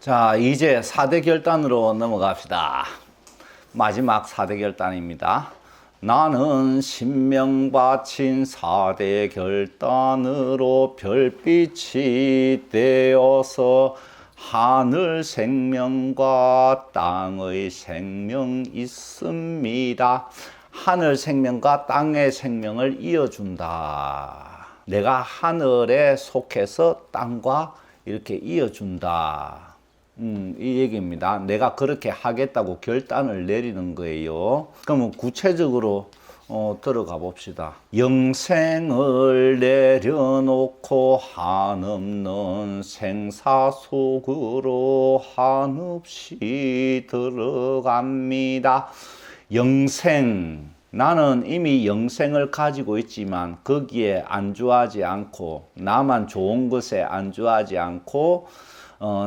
자, 이제 4대 결단으로 넘어갑시다. 마지막 4대 결단입니다. 나는 신명 바친 4대 결단으로 별빛이 되어서 하늘 생명과 땅의 생명 있습니다. 하늘 생명과 땅의 생명을 이어준다. 내가 하늘에 속해서 땅과 이렇게 이어준다. 이 얘기입니다. 내가 그렇게 하겠다고 결단을 내리는 거예요. 그러면 구체적으로 들어가 봅시다. 영생을 내려놓고 한없는 생사 속으로 한없이 들어갑니다. 영생, 나는 이미 영생을 가지고 있지만 거기에 안주하지 않고 나만 좋은 것에 안주하지 않고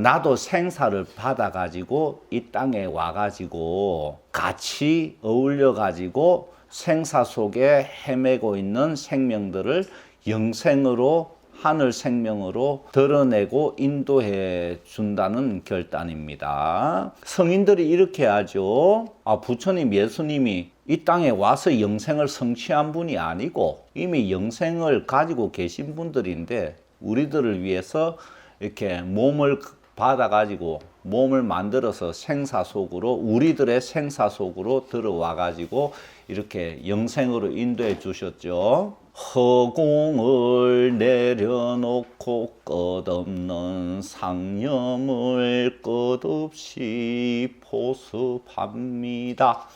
나도 생사를 받아가지고 이 땅에 와가지고 같이 어울려가지고 생사 속에 헤매고 있는 생명들을 영생으로 하늘 생명으로 드러내고 인도해 준다는 결단입니다. 성인들이 이렇게 하죠. 부처님, 예수님이 이 땅에 와서 영생을 성취한 분이 아니고 이미 영생을 가지고 계신 분들인데 우리들을 위해서 이렇게 몸을 받아가지고 몸을 만들어서 생사 속으로 우리들의 생사 속으로 들어와 가지고 이렇게 영생으로 인도해 주셨죠. 허공을 내려놓고 끝없는 상념을 끝없이 포습합니다.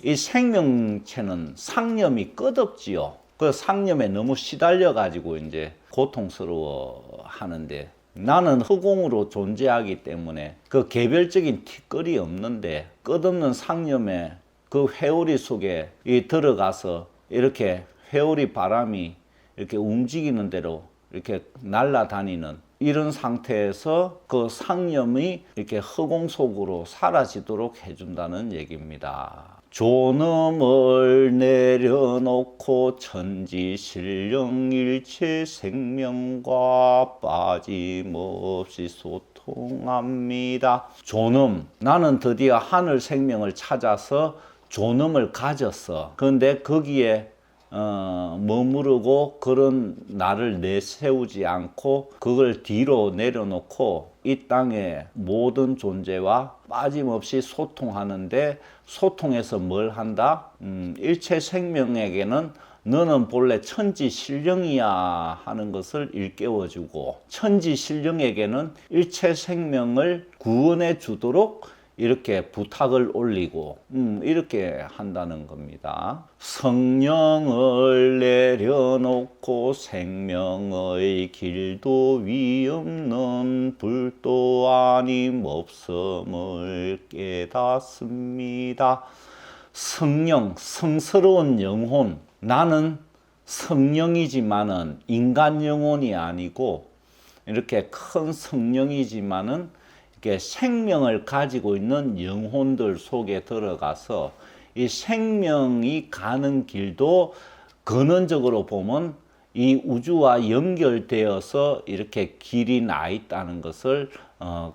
이 생명체는 상념이 끝없지요. 그 상념에 너무 시달려 가지고 이제 고통스러워 하는데 나는 허공으로 존재하기 때문에 그 개별적인 티끌이 없는데 끝없는 상념의 그 회오리 속에 들어가서 이렇게 회오리 바람이 이렇게 움직이는 대로 이렇게 날아다니는 이런 상태에서 그 상념이 이렇게 허공 속으로 사라지도록 해준다는 얘기입니다. 존엄을 내려놓고 천지신령 일체 생명과 빠짐없이 소통합니다. 존엄, 나는 드디어 하늘 생명을 찾아서 존엄을 가졌어. 그런데 거기에 머무르고 그런 나를 내세우지 않고 그걸 뒤로 내려놓고 이 땅의 모든 존재와 빠짐없이 소통하는데 소통해서 뭘 한다? 일체 생명에게는 너는 본래 천지신령이야 하는 것을 일깨워주고 천지신령에게는 일체 생명을 구원해 주도록 이렇게 부탁을 올리고 이렇게 한다는 겁니다. 성령을 내려놓고 생명의 길도 위없는 불도 아님 없음을 깨닫습니다. 성령, 성스러운 영혼. 나는 성령이지만은 인간 영혼이 아니고 이렇게 큰 성령이지만은 생명을 가지고 있는 영혼들 속에 들어가서 이 생명이 가는 길도 근원적으로 보면 이 우주와 연결되어서 이렇게 길이 나 있다는 것을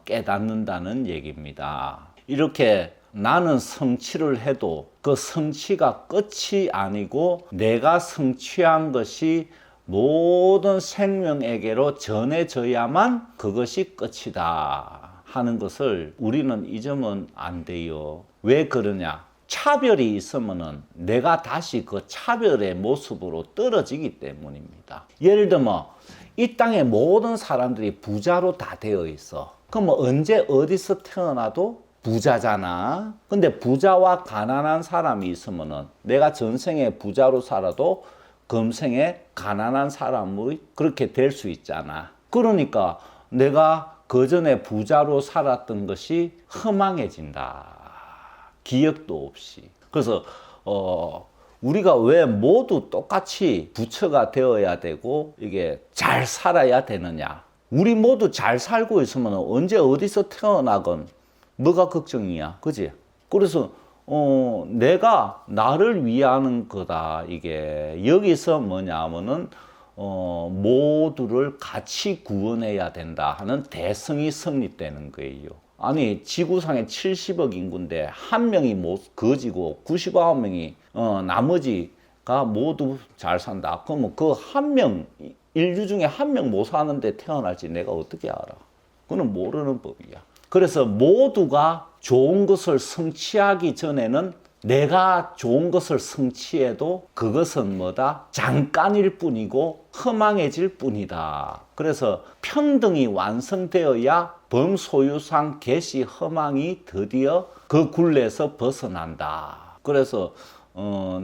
깨닫는다는 얘기입니다. 이렇게 나는 성취를 해도 그 성취가 끝이 아니고 내가 성취한 것이 모든 생명에게로 전해져야만 그것이 끝이다 하는 것을 우리는 잊으면 안 돼요. 왜 그러냐? 차별이 있으면은 내가 다시 그 차별의 모습으로 떨어지기 때문입니다. 예를 들면 이 땅의 모든 사람들이 부자로 다 되어 있어. 그럼 언제 어디서 태어나도 부자잖아. 근데 부자와 가난한 사람이 있으면은 내가 전생에 부자로 살아도 금생에 가난한 사람이 그렇게 될 수 있잖아. 그러니까 내가 그 전에 부자로 살았던 것이 허망해진다. 기억도 없이. 그래서 우리가 왜 모두 똑같이 부처가 되어야 되고 이게 잘 살아야 되느냐. 우리 모두 잘 살고 있으면 언제 어디서 태어나건 뭐가 걱정이야. 그지? 그래서 내가 나를 위하는 거다. 이게 여기서 뭐냐면은 모두를 같이 구원해야 된다 하는 대성이 성립되는 거예요. 아니 지구상에 70억 인구인데 한 명이 못 거지고 99명이 나머지가 모두 잘 산다. 그러면 그 한 명, 인류 중에 한 명 못 사는데 태어날지 내가 어떻게 알아? 그건 모르는 법이야. 그래서 모두가 좋은 것을 성취하기 전에는 내가 좋은 것을 성취해도 그것은 뭐다? 잠깐일 뿐이고 허망해질 뿐이다. 그래서 평등이 완성되어야 범소유상 계시 허망이 드디어 그 굴레에서 벗어난다. 그래서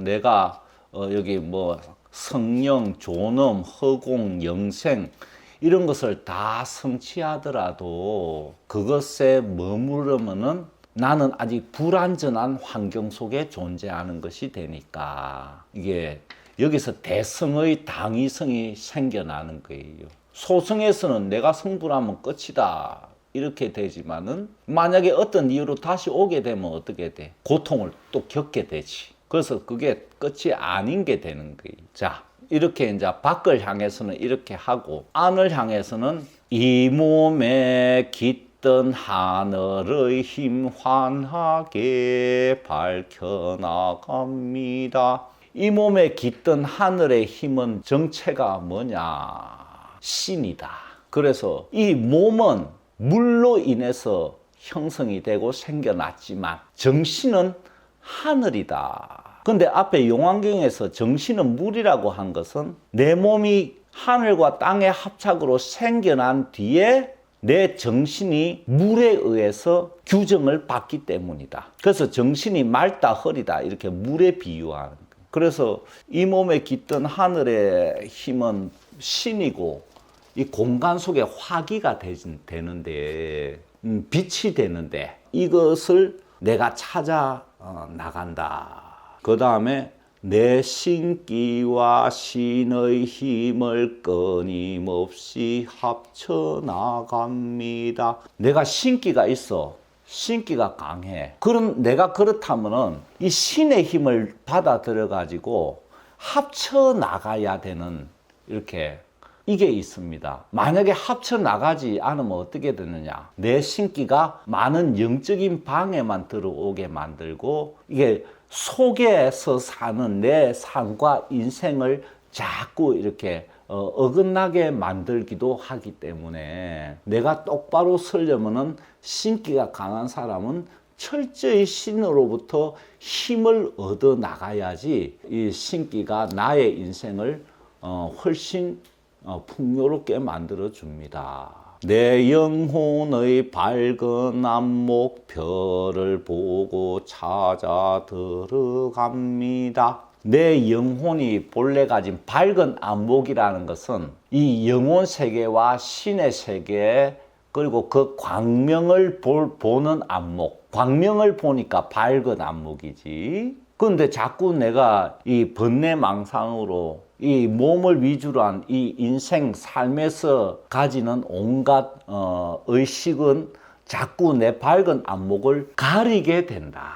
내가 여기 뭐 성령, 존엄, 허공, 영생 이런 것을 다 성취하더라도 그것에 머무르면은 나는 아직 불완전한 환경 속에 존재하는 것이 되니까 이게 여기서 대성의 당위성이 생겨나는 거예요. 소성에서는 내가 성불하면 끝이다 이렇게 되지만은 만약에 어떤 이유로 다시 오게 되면 어떻게 돼? 고통을 또 겪게 되지. 그래서 그게 끝이 아닌 게 되는 거예요. 자, 이렇게 이제 밖을 향해서는 이렇게 하고 안을 향해서는 이 몸에 깃든 하늘의 힘 환하게 밝혀나갑니다. 이 몸에 깃든 하늘의 힘은 정체가 뭐냐? 신이다. 그래서 이 몸은 물로 인해서 형성이 되고 생겨났지만 정신은 하늘이다. 근데 앞에 용왕경에서 정신은 물이라고 한 것은 내 몸이 하늘과 땅의 합작으로 생겨난 뒤에 내 정신이 물에 의해서 규정을 받기 때문이다. 그래서 정신이 맑다 허리다 이렇게 물에 비유하는 거예요. 그래서 이 몸에 깃든 하늘의 힘은 신이고 이 공간 속에 화기가 되는데 빛이 되는데 이것을 내가 찾아 나간다. 그 다음에 내 신기와 신의 힘을 끊임없이 합쳐 나갑니다. 내가 신기가 있어. 신기가 강해. 그럼 내가 그렇다면은 이 신의 힘을 받아들여 가지고 합쳐 나가야 되는 이렇게 이게 있습니다. 만약에 합쳐 나가지 않으면 어떻게 되느냐? 내 신기가 많은 영적인 방해만 들어오게 만들고 이게 속에서 사는 내 삶과 인생을 자꾸 이렇게 어긋나게 만들기도 하기 때문에 내가 똑바로 서려면은 신기가 강한 사람은 철저히 신으로부터 힘을 얻어 나가야지 이 신기가 나의 인생을 훨씬 풍요롭게 만들어 줍니다. 내 영혼의 밝은 안목 별을 보고 찾아 들어갑니다. 내 영혼이 본래 가진 밝은 안목이라는 것은 이 영혼 세계와 신의 세계 그리고 그 광명을 보는 안목, 광명을 보니까 밝은 안목이지. 그런데 자꾸 내가 이 번뇌망상으로 이 몸을 위주로 한 이 인생 삶에서 가지는 온갖 의식은 자꾸 내 밝은 안목을 가리게 된다.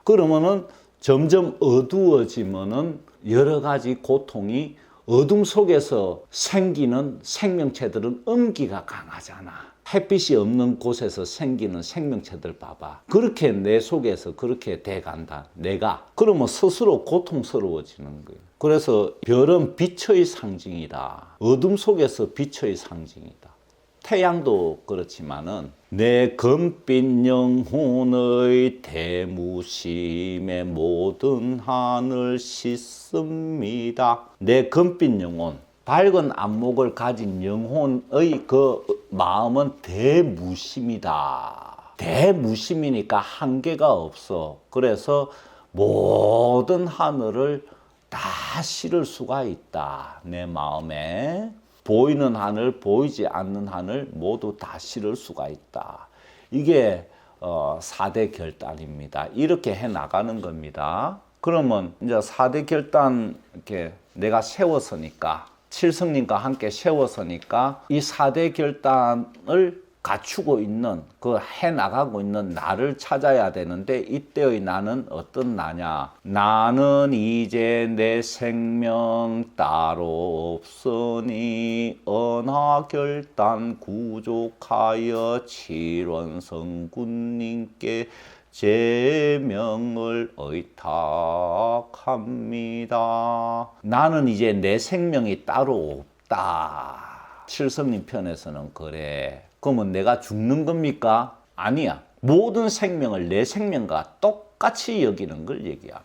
그러면은 점점 어두워지면은 여러 가지 고통이 어둠 속에서 생기는 생명체들은 음기가 강하잖아. 햇빛이 없는 곳에서 생기는 생명체들 봐봐. 그렇게 내 속에서 그렇게 돼간다. 내가. 그러면 스스로 고통스러워지는 거예요. 그래서 별은 빛의 상징이다. 어둠 속에서 빛의 상징이다. 태양도 그렇지만은 내 금빛 영혼의 대무심의 모든 한을 씻습니다. 내 금빛 영혼, 밝은 안목을 가진 영혼의 그 마음은 대무심이다. 대무심이니까 한계가 없어. 그래서 모든 하늘을 다 실을 수가 있다. 내 마음에. 보이는 하늘, 보이지 않는 하늘 모두 다 실을 수가 있다. 이게 4대 결단입니다. 이렇게 해 나가는 겁니다. 그러면 이제 4대 결단 이렇게 내가 세웠으니까 칠성님과 함께 세웠으니까 이 4대 결단을 갖추고 있는 그 해나가고 있는 나를 찾아야 되는데 이때의 나는 어떤 나냐? 나는 이제 내 생명 따로 없으니 언하결단 구족하여 칠원성군님께 제명을 의탁합니다. 나는 이제 내 생명이 따로 없다. 칠성님 편에서는 그래. 그러면 내가 죽는 겁니까? 아니야. 모든 생명을 내 생명과 똑같이 여기는 걸 얘기합니다.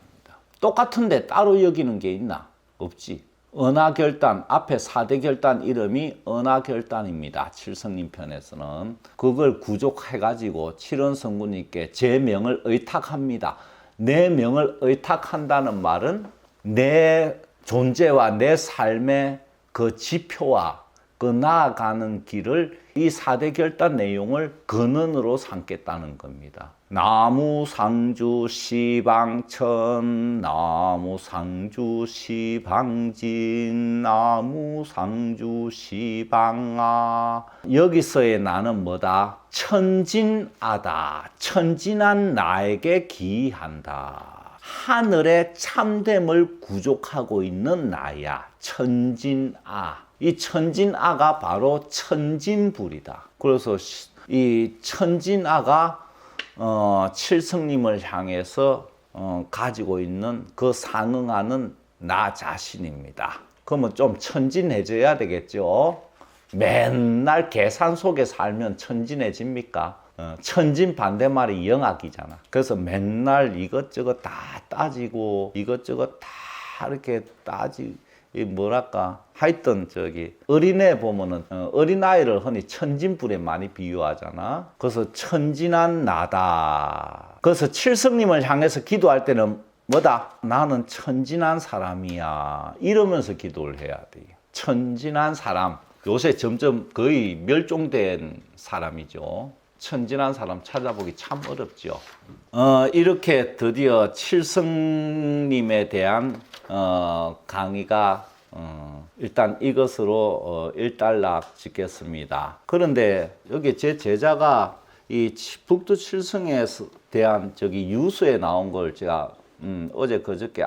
똑같은데 따로 여기는 게 있나? 없지. 은하결단, 앞에 4대 결단 이름이 은하결단입니다. 칠성님 편에서는. 그걸 구족해가지고 칠원성군님께 제 명을 의탁합니다. 내 명을 의탁한다는 말은 내 존재와 내 삶의 그 지표와 그 나아가는 길을 이 4대 결단 내용을 근원으로 삼겠다는 겁니다. 나무상주 시방천, 나무상주 시방진, 나무상주 시방아. 여기서의 나는 뭐다? 천진아다. 천진한 나에게 기한다. 하늘의 참됨을 구족하고 있는 나야. 천진아. 이 천진아가 바로 천진불이다. 그래서 이 천진아가 칠성님을 향해서 가지고 있는 그 상응하는 나 자신입니다. 그러면 좀 천진해져야 되겠죠. 맨날 계산 속에 살면 천진해집니까? 천진 반대말이 영악이잖아. 그래서 맨날 이것저것 다 따지고 이것저것 다 이렇게 뭐랄까 하여튼 어린애 보면은 어린아이를 흔히 천진불에 많이 비유하잖아. 그래서 천진한 나다. 그래서 칠성님을 향해서 기도할 때는 뭐다? 나는 천진한 사람이야 이러면서 기도를 해야 돼. 천진한 사람. 요새 점점 거의 멸종된 사람이죠. 천진한 사람 찾아보기 참 어렵죠. 이렇게 드디어 칠성님에 대한 강의가 일단 이것으로 일단락 짓겠습니다. 그런데 여기 제 제자가 이 북두 칠성에 대한 유수에 나온 걸 제가 어제 그저께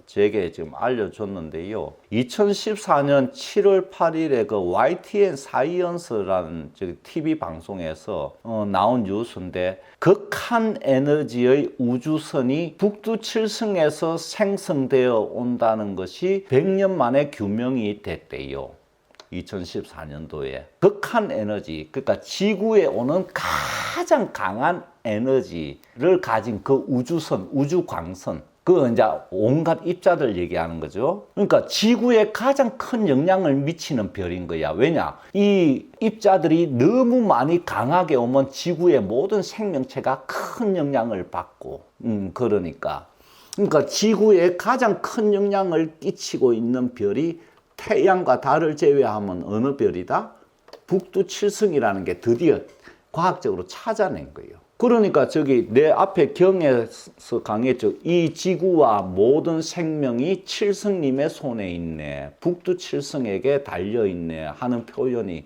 제게 지금 알려줬는데요. 2014년 7월 8일에 그 YTN 사이언스라는 TV 방송에서 나온 뉴스인데 극한 에너지의 우주선이 북두 칠성에서 생성되어 온다는 것이 100년 만에 규명이 됐대요. 2014년도에 극한 에너지, 그러니까 지구에 오는 가장 강한 에너지를 가진 그 우주선, 우주광선, 그 이제 온갖 입자들 얘기하는 거죠. 그러니까 지구에 가장 큰 영향을 미치는 별인 거야. 왜냐? 이 입자들이 너무 많이 강하게 오면 지구의 모든 생명체가 큰 영향을 받고, 그러니까 지구에 가장 큰 영향을 끼치고 있는 별이 태양과 달을 제외하면 어느 별이다? 북두 칠성이라는 게 드디어 과학적으로 찾아낸 거예요. 그러니까 내 앞에 경에서 강의했죠. 이 지구와 모든 생명이 칠성님의 손에 있네. 북두 칠성에게 달려있네 하는 표현이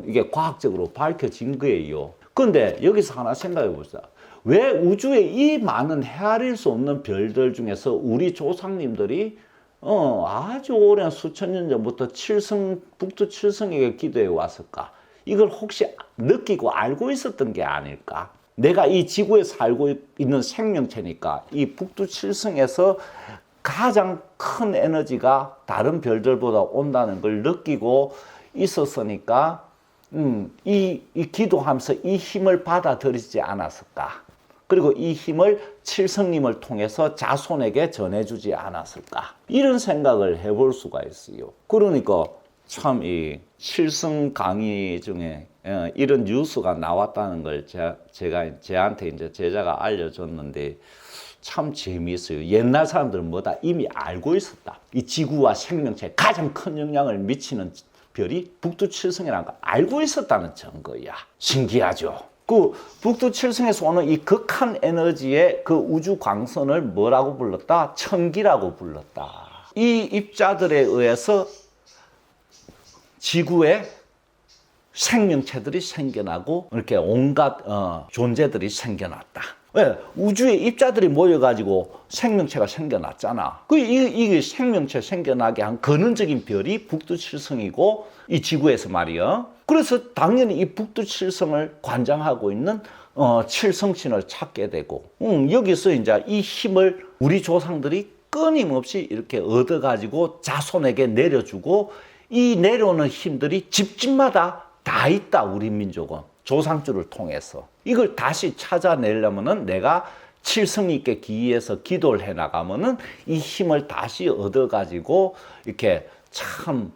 이게 과학적으로 밝혀진 거예요. 그런데 여기서 하나 생각해 보세요. 왜 우주에 이 많은 헤아릴 수 없는 별들 중에서 우리 조상님들이 아주 오랜 수천 년 전부터 북두 칠성에게 기도해 왔을까? 이걸 혹시 느끼고 알고 있었던 게 아닐까? 내가 이 지구에 살고 있는 생명체니까 이 북두 칠성에서 가장 큰 에너지가 다른 별들보다 온다는 걸 느끼고 있었으니까 이 기도하면서 이 힘을 받아들이지 않았을까? 그리고 이 힘을 칠성님을 통해서 자손에게 전해주지 않았을까? 이런 생각을 해볼 수가 있어요. 그러니까 참 이 칠성 강의 중에 이런 뉴스가 나왔다는 걸 제한테 이제 제자가 알려줬는데 참 재미있어요. 옛날 사람들은 뭐다? 이미 알고 있었다. 이 지구와 생명체에 가장 큰 영향을 미치는 별이 북두 칠성이라는 걸 알고 있었다는 증거야. 신기하죠? 그 북두 칠성에서 오는 이 극한 에너지의 그 우주 광선을 뭐라고 불렀다? 천기라고 불렀다. 이 입자들에 의해서 지구에 생명체들이 생겨나고 이렇게 온갖 존재들이 생겨났다. 왜? 우주에 입자들이 모여가지고 생명체가 생겨났잖아. 이게 생명체 생겨나게 한 근원적인 별이 북두칠성이고 이 지구에서 말이야. 그래서 당연히 이 북두칠성을 관장하고 있는 칠성신을 찾게 되고 여기서 이제 이 힘을 우리 조상들이 끊임없이 이렇게 얻어가지고 자손에게 내려주고 이 내려오는 힘들이 집집마다 다 있다. 우리 민족은 조상주를 통해서 이걸 다시 찾아내려면은 내가 칠성님께 기해서 기도를 해 나가면은 이 힘을 다시 얻어가지고 이렇게 참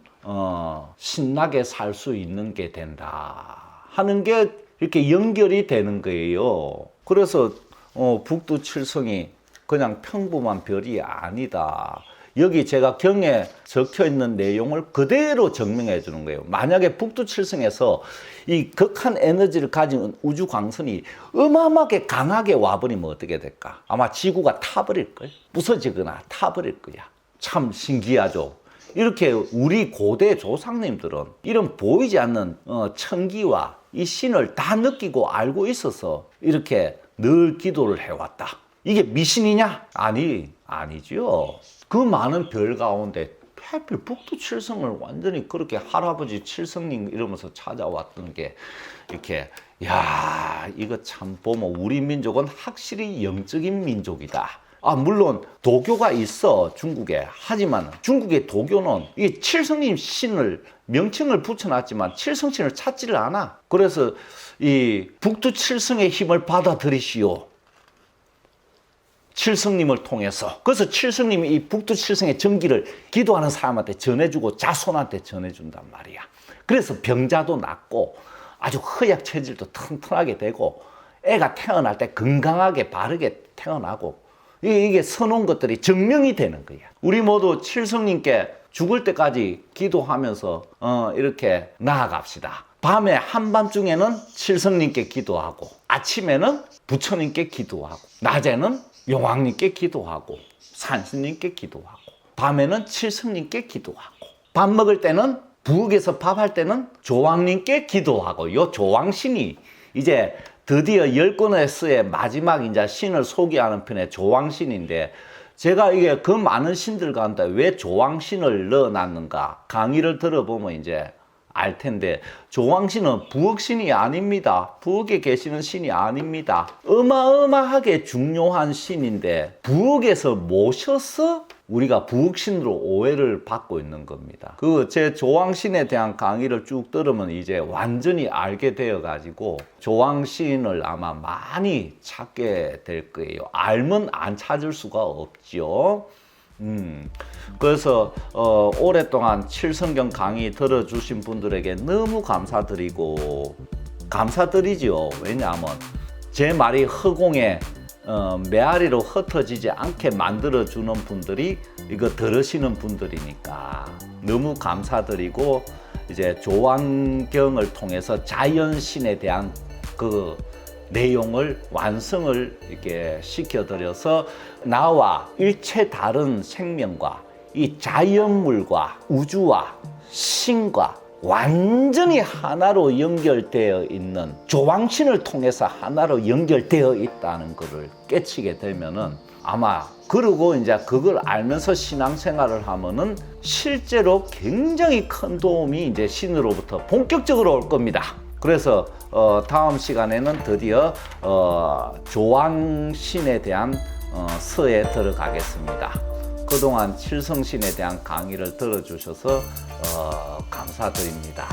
신나게 살 수 있는 게 된다 하는 게 이렇게 연결이 되는 거예요. 그래서 북두칠성이 그냥 평범한 별이 아니다. 여기 제가 경에 적혀 있는 내용을 그대로 증명해 주는 거예요. 만약에 북두칠성에서 이 극한 에너지를 가진 우주 광선이 어마어마하게 강하게 와버리면 어떻게 될까? 아마 지구가 타버릴걸? 부서지거나 타버릴 거야. 참 신기하죠? 이렇게 우리 고대 조상님들은 이런 보이지 않는 천기와 이 신을 다 느끼고 알고 있어서 이렇게 늘 기도를 해왔다. 이게 미신이냐? 아니죠. 그 많은 별 가운데 하필 북두칠성을 완전히 그렇게 할아버지 칠성님 이러면서 찾아왔던 게 이렇게 이거 참 보면 우리 민족은 확실히 영적인 민족이다. 물론 도교가 있어 중국에. 하지만 중국의 도교는 이 칠성님 신을 명칭을 붙여놨지만 칠성신을 찾지를 않아. 그래서 이 북두칠성의 힘을 받아들이시오. 칠성님을 통해서. 그래서 칠성님이 이 북두칠성의 전기를 기도하는 사람한테 전해주고 자손한테 전해준단 말이야. 그래서 병자도 낫고 아주 허약 체질도 튼튼하게 되고 애가 태어날 때 건강하게 바르게 태어나고 이게 서놓은 것들이 증명이 되는 거야. 우리 모두 칠성님께 죽을 때까지 기도하면서 이렇게 나아갑시다. 밤에 한밤중에는 칠성님께 기도하고 아침에는 부처님께 기도하고 낮에는 용왕님께 기도하고 산신님께 기도하고 밤에는 칠성님께 기도하고 밥 먹을 때는 부엌에서 밥할 때는 조왕님께 기도하고 요 조왕신이 이제 드디어 10권의 쓰의 마지막 이제 신을 소개하는 편의 조왕신인데 제가 이게 그 많은 신들 가운데 왜 조왕신을 넣어놨는가 강의를 들어보면 이제 알 텐데 조왕신은 부엌신이 아닙니다. 부엌에 계시는 신이 아닙니다. 어마어마하게 중요한 신인데 부엌에서 모셔서 우리가 부엌신으로 오해를 받고 있는 겁니다. 제 조왕신에 대한 강의를 쭉 들으면 이제 완전히 알게 되어 가지고 조왕신을 아마 많이 찾게 될 거예요. 알면 안 찾을 수가 없죠. 그래서 오랫동안 칠성경 강의 들어주신 분들에게 너무 감사드리죠. 왜냐하면 제 말이 허공에 메아리로 흩어지지 않게 만들어주는 분들이 이거 들으시는 분들이니까 너무 감사드리고 이제 조왕경을 통해서 자연신에 대한 그 내용을 완성을 이렇게 시켜드려서 나와 일체 다른 생명과 이 자연물과 우주와 신과 완전히 하나로 연결되어 있는 조왕신을 통해서 하나로 연결되어 있다는 것을 깨치게 되면은 아마 그러고 이제 그걸 알면서 신앙생활을 하면은 실제로 굉장히 큰 도움이 이제 신으로부터 본격적으로 올 겁니다. 그래서 다음 시간에는 드디어 조왕신에 대한 서에 들어가겠습니다. 그동안 칠성신에 대한 강의를 들어주셔서 감사드립니다.